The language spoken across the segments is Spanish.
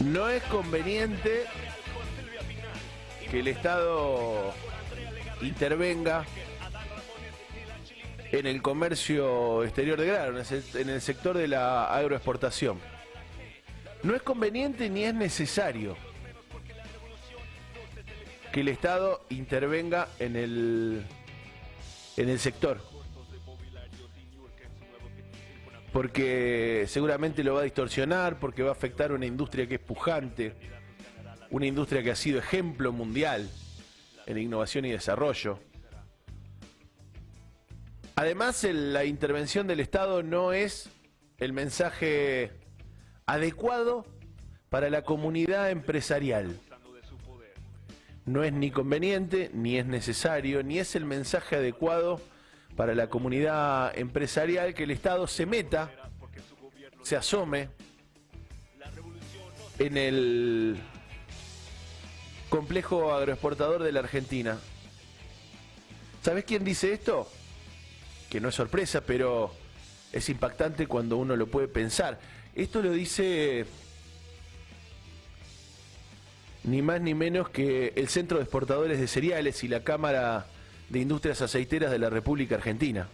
No es conveniente que el Estado intervenga en el comercio exterior de grano, en el sector de la agroexportación. No es conveniente ni es necesario que el Estado intervenga en el sector, porque seguramente lo va a distorsionar, porque va a afectar una industria que es pujante, una industria que ha sido ejemplo mundial en innovación y desarrollo. Además, la intervención del Estado no es el mensaje adecuado para la comunidad empresarial. No es ni conveniente, ni es necesario, ni es el mensaje adecuado para la comunidad empresarial que el Estado se meta, se asome en el complejo agroexportador de la Argentina. ¿Sabés quién dice esto? Que no es sorpresa, pero es impactante cuando uno lo puede pensar. Esto lo dice ni más ni menos que el Centro de Exportadores de Cereales y la Cámara de Industrias Aceiteras de la República Argentina.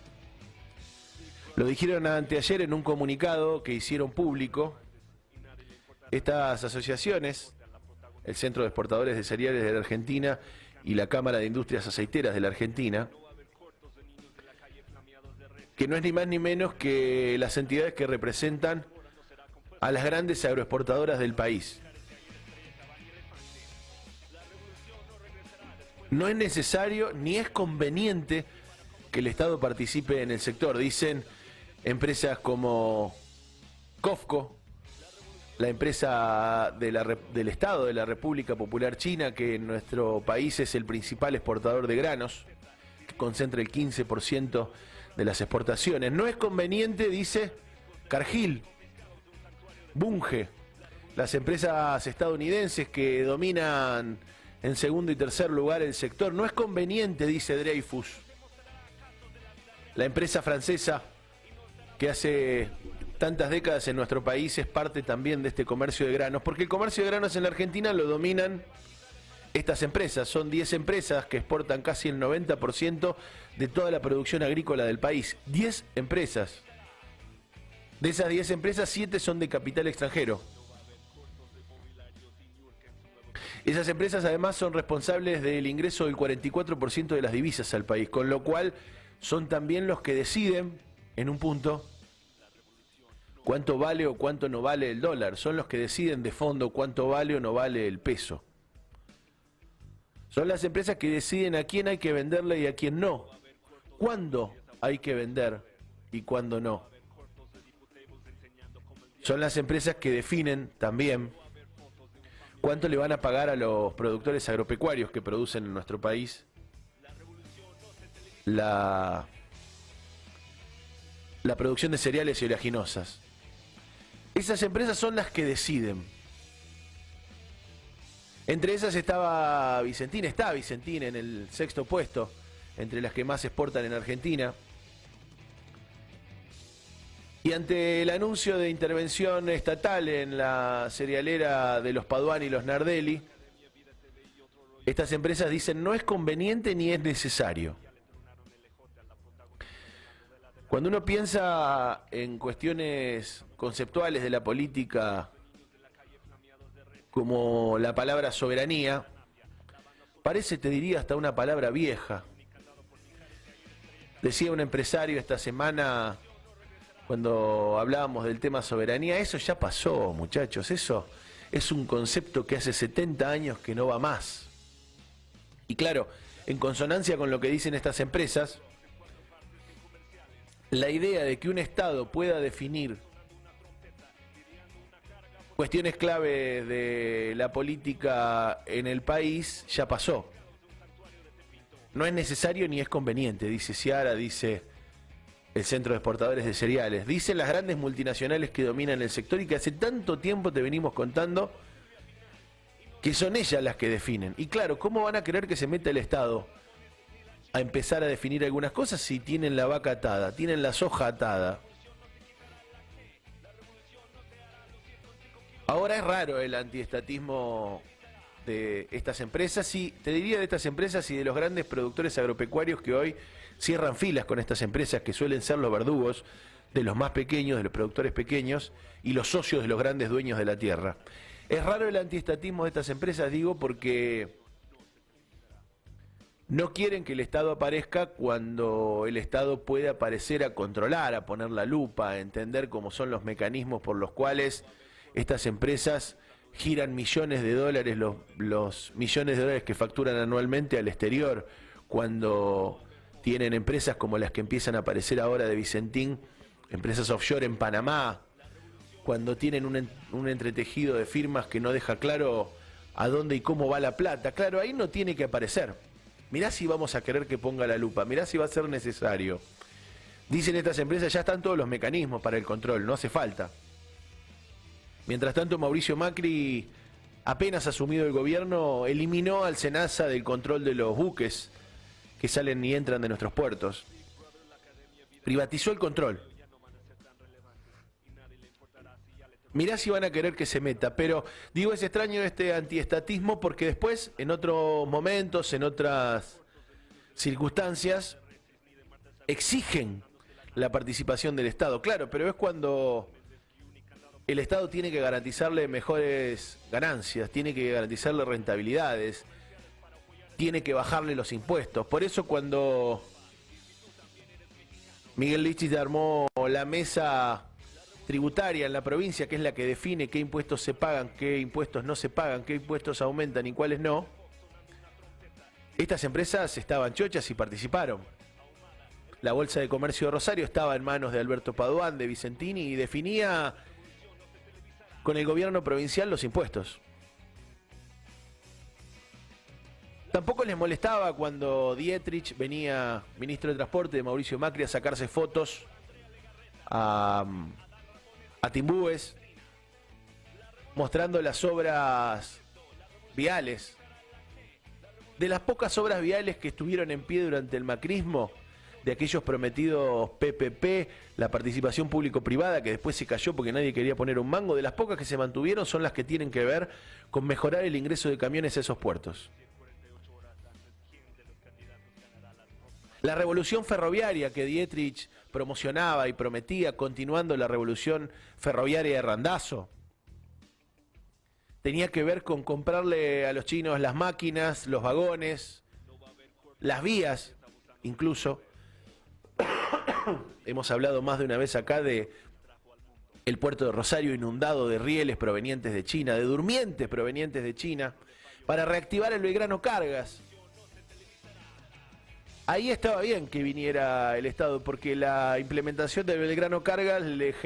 Lo dijeron anteayer en un comunicado que hicieron público. Estas asociaciones, el Centro de Exportadores de Cereales de la Argentina y la Cámara de Industrias Aceiteras de la Argentina, que no es ni más ni menos que las entidades que representan a las grandes agroexportadoras del país. No es necesario ni es conveniente que el Estado participe en el sector. Dicen empresas como COFCO, la empresa del Estado de la República Popular China, que en nuestro país es el principal exportador de granos, que concentra el 15% de las exportaciones. No es conveniente, dice Cargill, Bunge, las empresas estadounidenses que dominan en segundo y tercer lugar el sector. No es conveniente, dice Dreyfus, la empresa francesa que hace tantas décadas en nuestro país es parte también de este comercio de granos, porque el comercio de granos en la Argentina lo dominan estas empresas. Son 10 empresas que exportan casi el 90% de toda la producción agrícola del país. 10 empresas. De esas 10 empresas, 7 son de capital extranjero. Esas empresas además son responsables del ingreso del 44% de las divisas al país, con lo cual son también los que deciden, en un punto, cuánto vale o cuánto no vale el dólar. Son los que deciden de fondo cuánto vale o no vale el peso. Son las empresas que deciden a quién hay que venderle y a quién no. Cuándo hay que vender y cuándo no. Son las empresas que definen también cuánto le van a pagar a los productores agropecuarios que producen en nuestro país la producción de cereales y oleaginosas. Esas empresas son las que deciden. Entre esas está Vicentín en el 6º puesto, entre las que más exportan en Argentina. Y ante el anuncio de intervención estatal en la cerealera de los Padoan y los Nardelli, estas empresas dicen no es conveniente ni es necesario. Cuando uno piensa en cuestiones conceptuales de la política, como la palabra soberanía, parece, te diría, hasta una palabra vieja. Decía un empresario esta semana, cuando hablábamos del tema soberanía, eso ya pasó, muchachos, eso es un concepto que hace 70 años que no va más. Y claro, en consonancia con lo que dicen estas empresas, la idea de que un Estado pueda definir cuestiones clave de la política en el país ya pasó. No es necesario ni es conveniente, dice Ciara, dice el Centro de Exportadores de Cereales. Dicen las grandes multinacionales que dominan el sector y que hace tanto tiempo te venimos contando que son ellas las que definen. Y claro, ¿cómo van a querer que se meta el Estado a empezar a definir algunas cosas si tienen la vaca atada, tienen la soja atada? Ahora es raro el antiestatismo de estas empresas, y te diría de estas empresas y de los grandes productores agropecuarios que hoy cierran filas con estas empresas, que suelen ser los verdugos de los más pequeños, de los productores pequeños y los socios de los grandes dueños de la tierra. Es raro el antiestatismo de estas empresas, digo, porque no quieren que el Estado aparezca cuando el Estado puede aparecer a controlar, a poner la lupa, a entender cómo son los mecanismos por los cuales estas empresas giran millones de dólares, los millones de dólares que facturan anualmente al exterior, cuando tienen empresas como las que empiezan a aparecer ahora de Vicentín, empresas offshore en Panamá, cuando tienen un entretejido de firmas que no deja claro a dónde y cómo va la plata. Claro, ahí no tiene que aparecer. Mirá si vamos a querer que ponga la lupa, mirá si va a ser necesario. Dicen estas empresas, ya están todos los mecanismos para el control, no hace falta. Mientras tanto, Mauricio Macri, apenas asumido el gobierno, eliminó al SENASA del control de los buques que salen y entran de nuestros puertos. Privatizó el control. Mirá si van a querer que se meta, pero digo, es extraño este antiestatismo porque después, en otros momentos, en otras circunstancias, exigen la participación del Estado. Claro, pero es cuando el Estado tiene que garantizarle mejores ganancias, tiene que garantizarle rentabilidades, tiene que bajarle los impuestos. Por eso cuando Miguel Lichis armó la mesa tributaria en la provincia, que es la que define qué impuestos se pagan, qué impuestos no se pagan, qué impuestos aumentan y cuáles no, estas empresas estaban chochas y participaron. La Bolsa de Comercio de Rosario estaba en manos de Alberto Paduán, de Vicentini, y definía con el gobierno provincial los impuestos. Tampoco les molestaba cuando Dietrich venía, ministro de Transporte de Mauricio Macri, a sacarse fotos a Timbúes, mostrando las obras viales. De las pocas obras viales que estuvieron en pie durante el macrismo, de aquellos prometidos PPP, la participación público-privada, que después se cayó porque nadie quería poner un mango, de las pocas que se mantuvieron son las que tienen que ver con mejorar el ingreso de camiones a esos puertos. La revolución ferroviaria que Dietrich promocionaba y prometía, continuando la revolución ferroviaria de Randazzo, tenía que ver con comprarle a los chinos las máquinas, los vagones, las vías, incluso. Hemos hablado más de una vez acá de el puerto de Rosario inundado de rieles provenientes de China, de durmientes provenientes de China, para reactivar el Belgrano Cargas. Ahí estaba bien que viniera el Estado, porque la implementación del Belgrano Cargas les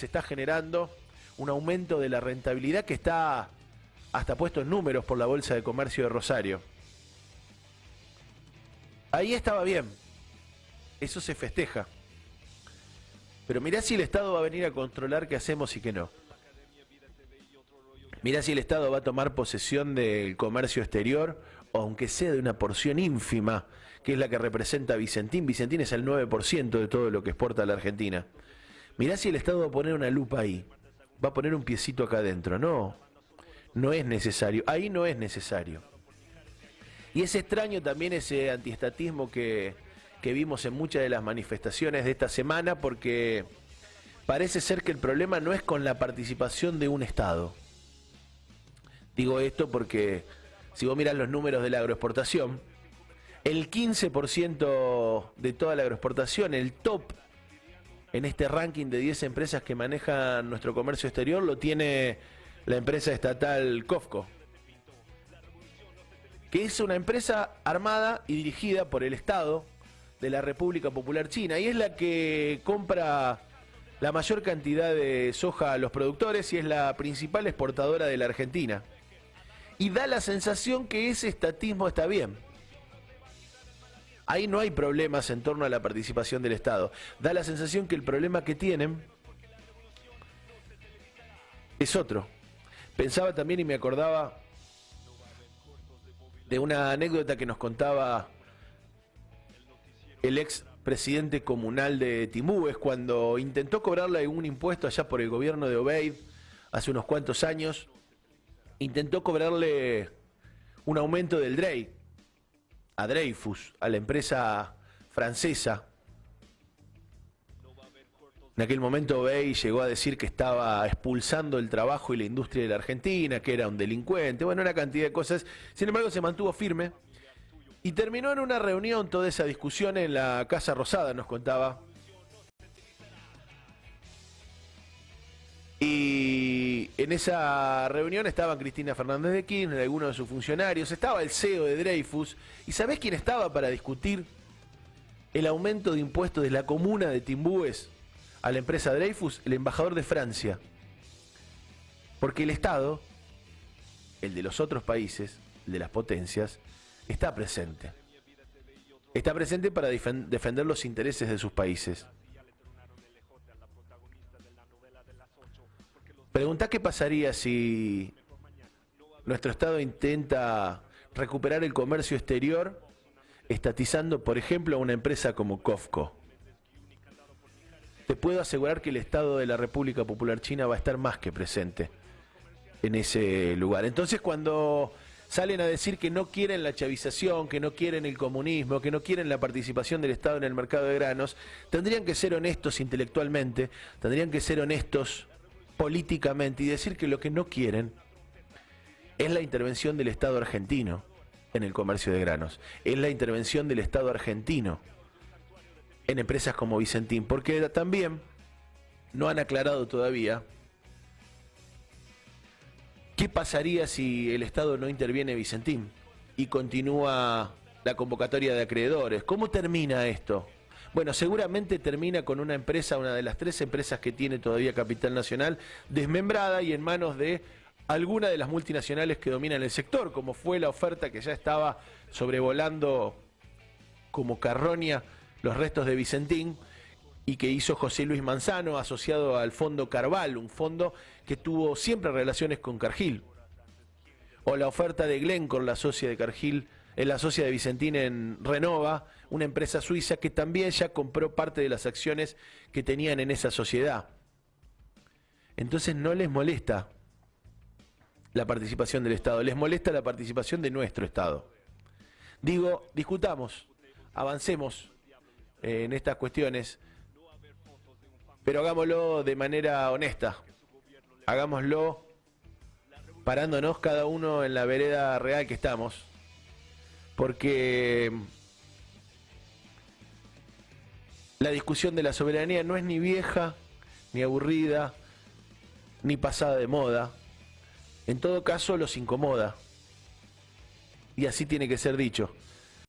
está generando un aumento de la rentabilidad que está hasta puesto en números por la Bolsa de Comercio de Rosario. Ahí estaba bien, eso se festeja. Pero mirá si el Estado va a venir a controlar qué hacemos y qué no. Mirá si el Estado va a tomar posesión del comercio exterior, o aunque sea de una porción ínfima, que es la que representa Vicentín. Vicentín es el 9% de todo lo que exporta la Argentina. Mirá si el Estado va a poner una lupa ahí, va a poner un piecito acá adentro. No, no es necesario, ahí no es necesario. Y es extraño también ese antiestatismo que vimos en muchas de las manifestaciones de esta semana, porque parece ser que el problema no es con la participación de un Estado. Digo esto porque si vos mirás los números de la agroexportación, el 15% de toda la agroexportación, el top en este ranking de 10 empresas que manejan nuestro comercio exterior, lo tiene la empresa estatal COFCO, que es una empresa armada y dirigida por el Estado de la República Popular China, y es la que compra la mayor cantidad de soja a los productores y es la principal exportadora de la Argentina. Y da la sensación que ese estatismo está bien. Ahí no hay problemas en torno a la participación del Estado. Da la sensación que el problema que tienen es otro. Pensaba también y me acordaba de una anécdota que nos contaba el ex presidente comunal de Timbúes, cuando intentó cobrarle un impuesto allá por el gobierno de Obeid, hace unos cuantos años, intentó cobrarle un aumento del DREI a Dreyfus, a la empresa francesa. En aquel momento Obeid llegó a decir que estaba expulsando el trabajo y la industria de la Argentina, que era un delincuente, bueno, una cantidad de cosas. Sin embargo, se mantuvo firme y terminó en una reunión toda esa discusión en la Casa Rosada, nos contaba. Y en esa reunión estaban Cristina Fernández de Kirchner, algunos de sus funcionarios, estaba el CEO de Dreyfus. ¿Y sabés quién estaba para discutir el aumento de impuestos de la comuna de Timbúes a la empresa Dreyfus? El embajador de Francia. Porque el Estado, el de los otros países, el de las potencias, está presente. Está presente para defender los intereses de sus países. Preguntá qué pasaría si nuestro Estado intenta recuperar el comercio exterior estatizando, por ejemplo, a una empresa como COFCO. Te puedo asegurar que el Estado de la República Popular China va a estar más que presente en ese lugar. Entonces, cuando salen a decir que no quieren la chavización, que no quieren el comunismo, que no quieren la participación del Estado en el mercado de granos, tendrían que ser honestos intelectualmente, tendrían que ser honestos políticamente y decir que lo que no quieren es la intervención del Estado argentino en el comercio de granos, es la intervención del Estado argentino en empresas como Vicentín, porque también no han aclarado todavía qué pasaría si el Estado no interviene en Vicentín y continúa la convocatoria de acreedores. ¿Cómo termina esto? Bueno, seguramente termina con una empresa, una de las 3 empresas que tiene todavía capital nacional, desmembrada y en manos de alguna de las multinacionales que dominan el sector, como fue la oferta que ya estaba sobrevolando como carroña los restos de Vicentín y que hizo José Luis Manzano, asociado al Fondo Carval, un fondo que tuvo siempre relaciones con Cargill. O la oferta de Glencore, la socia de Cargill, la socia de Vicentín en Renova, una empresa suiza que también ya compró parte de las acciones que tenían en esa sociedad. Entonces no les molesta la participación del Estado, les molesta la participación de nuestro Estado. Digo, discutamos, avancemos en estas cuestiones, pero hagámoslo de manera honesta, hagámoslo parándonos cada uno en la vereda real que estamos, porque la discusión de la soberanía no es ni vieja, ni aburrida, ni pasada de moda. En todo caso, los incomoda. Y así tiene que ser dicho.